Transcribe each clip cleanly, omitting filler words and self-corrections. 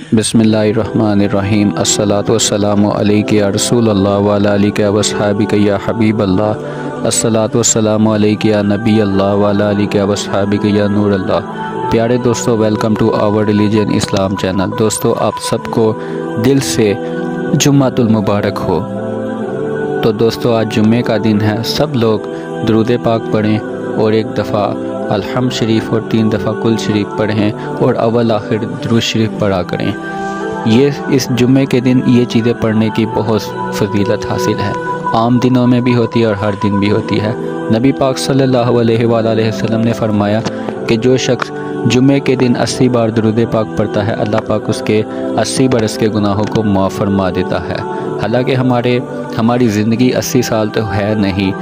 بسم اللہ الرحمن الرحیم الصلاۃ والسلام علیک یا رسول اللہ وعلی آلک واصحابک یا حبیب اللہ الصلاۃ والسلام علیک یا نبی اللہ وعلی آلک واصحابک یا نور اللہ۔ پیارے دوستو، welcome to our religion Islam channel. دوستو، آپ سب کو دل سے جمعۃ المبارک ہو۔ تو دوستو، آج جمعے کا دن ہے، سب لوگ درود پاک پڑھیں اور ایک دفعہ الحمد شریف اور 3 دفعہ کل شریف پڑھیں اور اول آخر درود شریف پڑھا کریں۔ اس جمعے کے دن یہ چیزیں پڑھنے کی بہت فضیلت حاصل ہے، عام دنوں میں بھی ہوتی ہے اور ہر دن بھی ہوتی ہے۔ نبی پاک صلی اللہ علیہ وآلہ وسلم نے فرمایا کہ جو شخص جمعے کے دن 80 بار درود پاک پڑھتا ہے، اللہ پاک اس کے 80 برس کے گناہوں کو معاف فرما دیتا ہے۔ حالانکہ ہماری زندگی 80 سال تو ہے نہیں،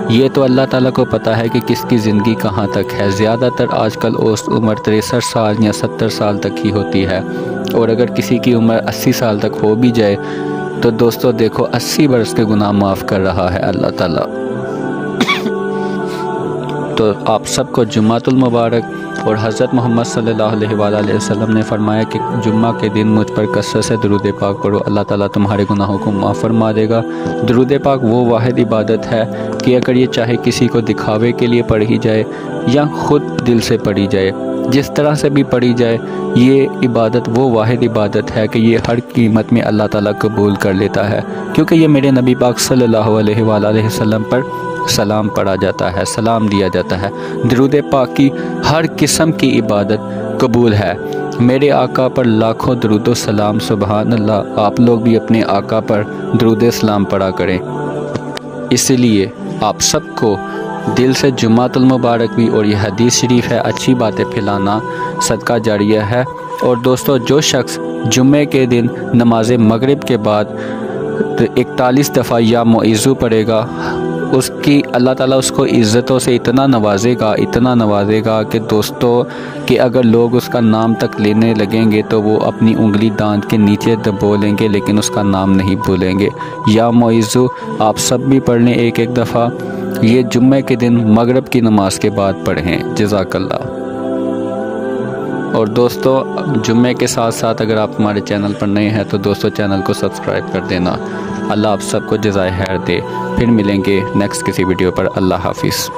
یہ تو اللہ تعالیٰ کو پتہ ہے کہ کس کی زندگی کہاں تک ہے۔ زیادہ تر آج کل اوسط عمر 63 سال یا 70 سال تک ہی ہوتی ہے، اور اگر کسی کی عمر 80 سال تک ہو بھی جائے تو دوستو دیکھو 80 برس کے گناہ معاف کر رہا ہے اللہ تعالیٰ۔ تو آپ سب کو جمعۃ المبارک۔ اور حضرت محمد صلی اللہ علیہ وآلہ وسلم نے فرمایا کہ جمعہ کے دن مجھ پر کثرت سے درود پاک پڑھو، اللہ تعالیٰ تمہارے گناہوں کو معاف فرما دے گا۔ درود پاک وہ واحد عبادت ہے کہ اگر یہ چاہے کسی کو دکھاوے کے لیے پڑھی جائے یا خود دل سے پڑھی جائے، جس طرح سے بھی پڑھی جائے، یہ عبادت وہ واحد عبادت ہے کہ یہ ہر قیمت میں اللہ تعالیٰ قبول کر لیتا ہے، کیونکہ یہ میرے نبی پاک صلی اللہ علیہ وآلہ وسلم پر سلام پڑھا جاتا ہے، سلام دیا جاتا ہے۔ درود پاک کی ہر قسم کی عبادت قبول ہے۔ میرے آقا پر لاکھوں درود و سلام، سبحان اللہ۔ آپ لوگ بھی اپنے آقا پر درود سلام پڑھا کریں۔ اس لیے آپ سب کو دل سے جمعۃ المبارک بھی، اور یہ حدیث شریف ہے، اچھی باتیں پھیلانا صدقہ جاریہ ہے۔ اور دوستو، جو شخص جمعے کے دن نماز مغرب کے بعد 41 دفعہ یا معیذو پڑھے گا، اس کی اللہ تعالیٰ اس کو عزتوں سے اتنا نوازے گا کہ دوستو کہ اگر لوگ اس کا نام تک لینے لگیں گے تو وہ اپنی انگلی دانت کے نیچے بولیں گے، لیکن اس کا نام نہیں بولیں گے۔ یا معیذو آپ سب بھی پڑھ لیں ایک دفعہ، یہ جمعے کے دن مغرب کی نماز کے بعد پڑھیں، جزاک اللہ۔ اور دوستو، جمعے کے ساتھ ساتھ اگر آپ ہمارے چینل پر نئے ہیں تو دوستو چینل کو سبسکرائب کر دینا۔ اللہ آپ سب کو جزائے خیر دے۔ پھر ملیں گے نیکسٹ کسی ویڈیو پر۔ اللہ حافظ۔